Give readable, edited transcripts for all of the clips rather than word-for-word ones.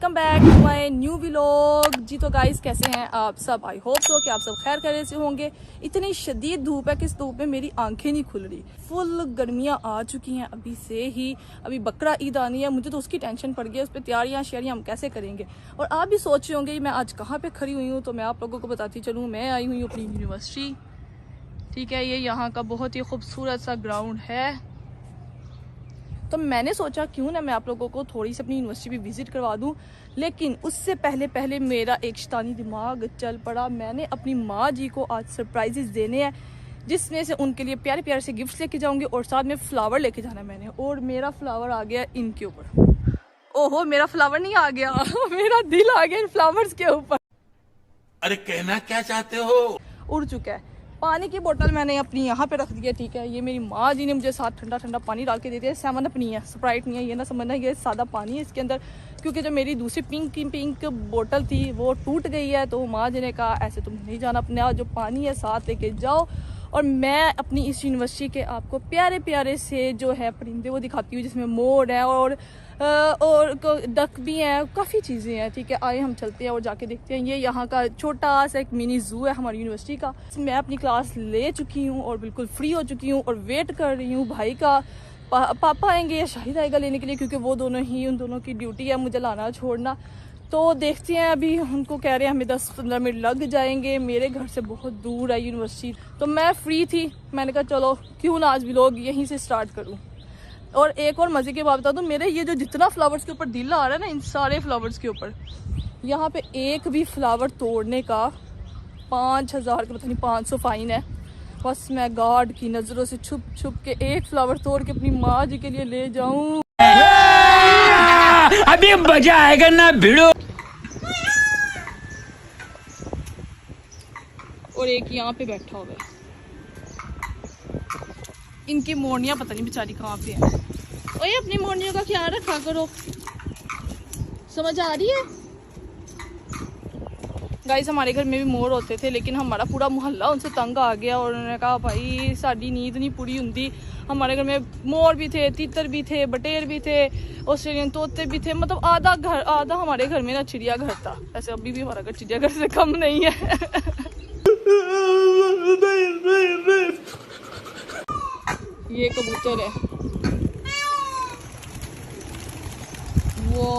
Welcome back to my new vlog. जी तो guys कैसे हैं आप सब? आई होप सो कि आप सब खैर खैरियत से होंगे। इतनी शदीद धूप है कि इस धूप में मेरी आंखें नहीं खुल रही। फुल गर्मियां आ चुकी हैं अभी से ही। अभी बकरा ईद आनी है, मुझे तो उसकी टेंशन पड़ गई है। उस पर तैयारियां शेयरियां हम कैसे करेंगे। और आप भी सोच रहे होंगे मैं आज कहाँ पे खड़ी हुई हूँ, तो मैं आप लोगों को बताती चलूँ। मैं आई हुई हूँ अपनी यूनिवर्सिटी। ठीक है, ये यहाँ का बहुत ही खूबसूरत सा ग्राउंड है। तो मैंने सोचा क्यों ना मैं आप लोगों को थोड़ी सी अपनी यूनिवर्सिटी भी विजिट करवा दूं। लेकिन उससे पहले मेरा एक शैतानी दिमाग चल पड़ा। मैंने अपनी माँ जी को आज सरप्राइजेस देने हैं, जिसमें से उनके लिए प्यारे प्यारे से गिफ्ट्स लेके जाऊंगी और साथ में फ्लावर लेके जाना है मैंने। और मेरा फ्लावर आ गया इनके ऊपर। ओहो, मेरा फ्लावर नहीं आ गया मेरा दिल आ गया इन फ्लावर्स के ऊपर। अरे कहना क्या चाहते हो? उड़ चुका है। पानी की बोतल मैंने अपनी यहाँ पे रख दी है। ठीक है, ये मेरी माँ जी ने मुझे साथ ठंडा ठंडा पानी डाल के दे दिया। 7 अप नहीं है, स्प्राइट नहीं है, ये ना समझना, ये सादा पानी है इसके अंदर। क्योंकि जो मेरी दूसरी पिंक बोतल थी वो टूट गई है, तो माँ जी ने कहा ऐसे तुम नहीं जाना, अपना जो पानी है साथ लेके जाओ। और मैं अपनी इस यूनिवर्सिटी के आपको प्यारे प्यारे से जो है परिंदे वो दिखाती हूँ, जिसमें मोर है और डक भी हैं, काफ़ी चीज़ें हैं। ठीक है, आए हम चलते हैं और जाके देखते हैं। ये यहाँ का छोटा सा एक मिनी जू है हमारी यूनिवर्सिटी का। मैं अपनी क्लास ले चुकी हूँ और बिल्कुल फ्री हो चुकी हूँ और वेट कर रही हूँ भाई का। पापा आएंगे या शाहिद आएगा लेने के लिए, क्योंकि वो दोनों ही, उन दोनों की ड्यूटी है मुझे लाना छोड़ना। तो देखते हैं, अभी उनको कह रहे हैं हमें 10-15 मिनट लग जाएंगे। मेरे घर से बहुत दूर है यूनिवर्सिटी, तो मैं फ्री थी। मैंने कहा चलो क्यों ना आज व्लॉग यहीं से स्टार्ट करूँ। और एक और मज़े की बात बता दूँ, मेरे ये जो जितना फ्लावर्स के ऊपर दिल आ रहा है ना, इन सारे फ्लावर्स के ऊपर यहाँ पे एक भी फ्लावर तोड़ने का 5000 का पता नहीं 500 फाइन है। बस मैं गार्ड की नज़रों से छुप छुप के एक फ्लावर तोड़ के अपनी माँ जी के लिए ले जाऊँ। अभी मजा आएगा ना भिड़ो। और एक यहाँ पे बैठा हुआ है। इनकी मोरनियाँ पता नहीं बेचारी कहाँ पे है। ओए, अपनी मोरनियों का ख्याल रखा करो, समझ आ रही है? गाइस, हमारे घर में भी मोर होते थे, लेकिन हमारा पूरा मोहल्ला उनसे तंग आ गया और उन्होंने कहा भाई साड़ी नींद नहीं पूरी होंगी। हमारे घर में मोर भी थे, तीतर भी थे, बटेर भी थे, ऑस्ट्रेलियन तोते भी थे। मतलब आधा हमारे घर में ना चिड़ियाघर था। ऐसे अभी भी हमारा घर चिड़ियाघर से कम नहीं है ये कबूतर है वो।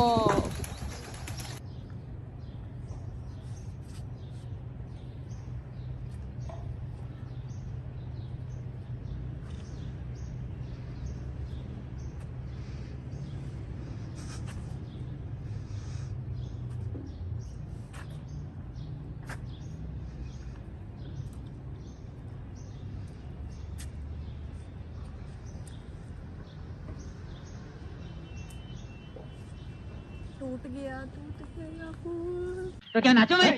टूट गया फूल। तो क्या नाचो मैं?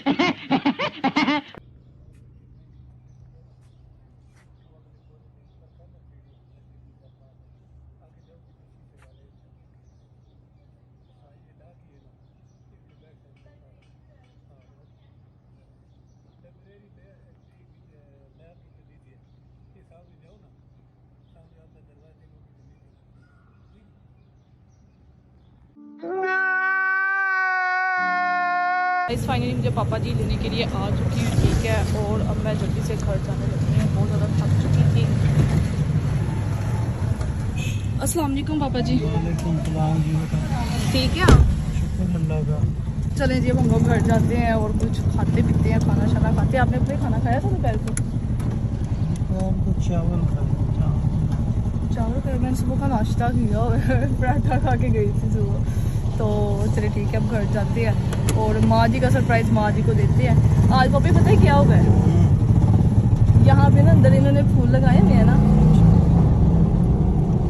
इस फाइनली मुझे पापा जी लेने के लिए आ चुकी हूँ। ठीक है, और अब मैं जल्दी से घर जाने लगी हूँ, बहुत ज़्यादा थक चुकी थी। अस्सलाम वालेकुम पापा जी। ठीक है आप? चलें जी, अब हम लोग घर जाते हैं और कुछ खाते पीते हैं, खाना शाना खाते हैं। आपने अपने खाना खाया था दोपहर को? चावल खाया, मैंने सुबह का नाश्ता किया पराठा खा के गई थी सुबह। तो चलिए ठीक है, अब घर जाते हैं और माँ जी का सरप्राइज माँ जी को देते हैं। आज पापा पता है क्या होगा है? यहाँ पे ना अंदर इन्होंने फूल लगाए हुए हैं ना,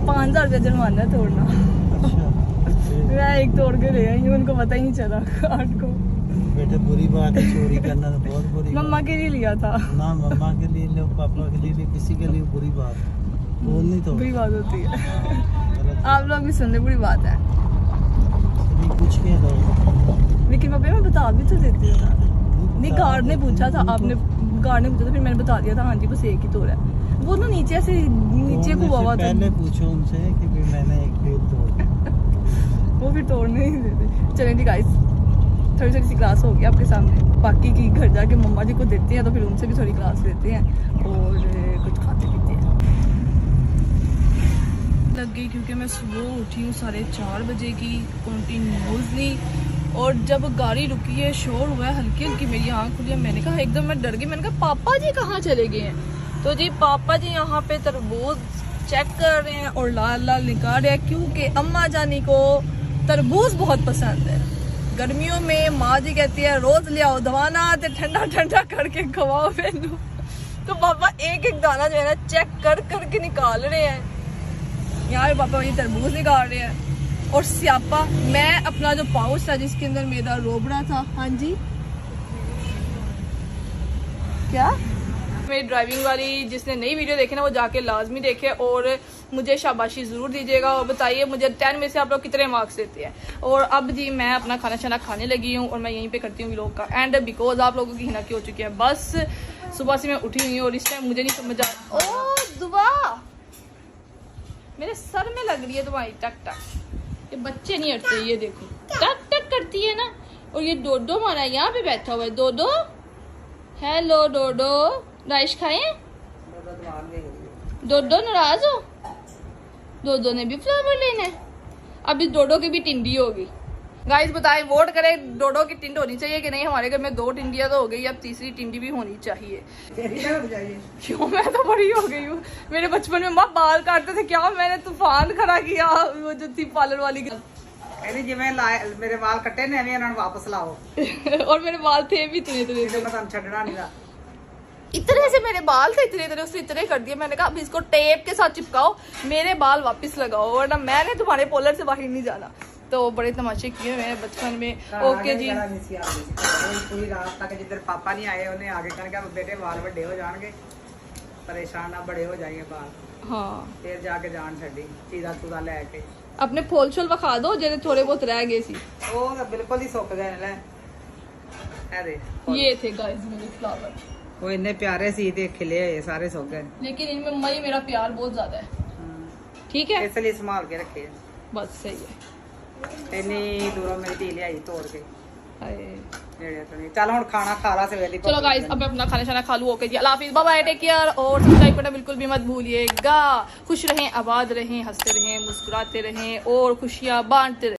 5000 रुपया जुर्माना है तोड़ना। मैं एक तोड़ के ले आई हूँ, उनको पता ही नहीं चला काट को। बेटे बुरी बात है, चोरी करना तो बहुत बुरी। मम्मा के लिए लिया था ना, मम्मा के लिए लो, पापा के लिए भी, किसी के लिए बुरी बात बोलनी तो बुरी बात होती है। आप लोग भी सुन ले, बुरी बात है। कुछ नहीं दो, लेकिन पापा मैं बता भी तो देती हूँ ना। नहीं, गार्ड ने पूछा था, आपने गार्ड ने पूछा था, फिर मैंने बता दिया था हाँ जी बस एक ही तोड़ है। वो ना नीचे से नीचे को हुआ था। पहले पूछो उनसे कि मैंने एक पेड़ तोड़ वो फिर तोड़ने ही देते। चलें जी गाइस, थोड़ी थोड़ी सी क्लास होगी आपके सामने। बाकी की घर जाके मम्मा जी को देते हैं तो फिर उनसे भी थोड़ी क्लास लेते हैं और कुछ खाते पीते हैं। लग गई क्योंकि मैं सुबह उठी हूँ 4:30 बजे की कंटिन्यूसली, और जब गाड़ी रुकी है शोर हुआ है, हल्की हल्की मेरी आँख खुली है। मैंने कहा एकदम मैं डर गई, मैंने कहा पापा जी कहाँ चले गए हैं? तो जी पापा जी यहाँ पे तरबूज चेक कर रहे हैं और लाल लाल निकाल रहे हैं, क्योंकि अम्मा जानी को तरबूज बहुत पसंद है। गर्मियों में माँ जी कहती है रोज ले आओ दवाना तो ठंडा ठंडा करके खवाओ मैनू। तो पापा एक एक दाना जो है ना चेक कर करके निकाल रहे हैं। यहाँ पे पापा ये तरबूज निकाल रहे हैं और स्यापा मैं अपना जो पाउच था जिसके अंदर मेरा रोबड़ा था, हाँ जी क्या, मेरी ड्राइविंग वाली जिसने नई वीडियो देखी ना वो जाके लाजमी देखे और मुझे शाबाशी ज़रूर दीजिएगा और बताइए मुझे 10 में से आप लोग कितने मार्क्स देते हैं। और अब जी मैं अपना खाना शाना खाने लगी हूँ और मैं यहीं पे करती हूँ व्लॉग का एंड, बिकॉज आप लोगों की हिनाकी हो चुकी है। बस सुबह से मैं उठी हुई हूँ और इस टाइम मुझे नहीं समझ आ, ओ दुआ मेरे सर में लग रही है तुम्हारी टक टक। ये बच्चे नहीं हटते, ये देखो टक टक करती है ना। और ये डोडो हमारा यहाँ पे बैठा हुआ है। डोडो हेलो डोडो, राइस खाए? डोडो नाराज हो? डोडो ने भी फ्लावर लेना है। अभी डोडो की भी टिंडी होगी। गाइस बताएं वोट करें, डोडो की टिंड होनी चाहिए कि नहीं? हमारे घर में 2 टिंडियां तो हो गई, अब तीसरी टिंडी भी होनी चाहिए। क्यों, मैं तो बड़ी हो गई हूँ। मेरे बचपन में माँ बाल काटते थे, क्या मैंने तूफान खड़ा किया। वो जो थी पार्लर वाली मेरे बाल कटे ने वापस लाओ। और मेरे बाल थे भी इतने इतने से मेरे बाल थे इतने उसने इतने कर दिए। मैंने कहा अब इसको टेप के साथ चिपकाओ, मेरे बाल वापस लगाओ, वरना मैंने तुम्हारे पोलर से बाहर नहीं जाना। तो बड़े तमाशे किए मैंने बचपन में। ओके जी पूरी रात तक जिधर पापा नहीं आए उन्हें आगे कहने बेटे बाल बड़े हो जाएंगे, परेशान ना बड़े हो जाएंगे बाल। हाँ फिर जाके जान छड़ी चीजा चूजा लेके अपने फूल छोल विखा दो जेने थोड़े बहुत रह गए सी। वो बिल्कुल ही सुक गए ले। ये थे गाइस मेरे फ्लावर, वो इतने प्यारे सी थे, खिले सारे सुक गए, लेकिन इनमें मई मेरा प्यार बहुत ज्यादा है। ठीक है इसलिए संभाल के रखे। बस सही है। इतनी दूरों मेरी धी लियाई तोड़ के। हाय। चल हुन खाना खा ला सवेरे। चलो गाइस अब मैं अपना खाना शाना खा लूँ। ओके जी अल्लाह हाफिज़, बाय बाय, टेक केयर और सब्सक्राइब करना बिल्कुल भी मत भूलिएगा। खुश रहें, आबाद रहें, हंसते रहें, मुस्कुराते रहें और खुशियाँ बांटते रहें।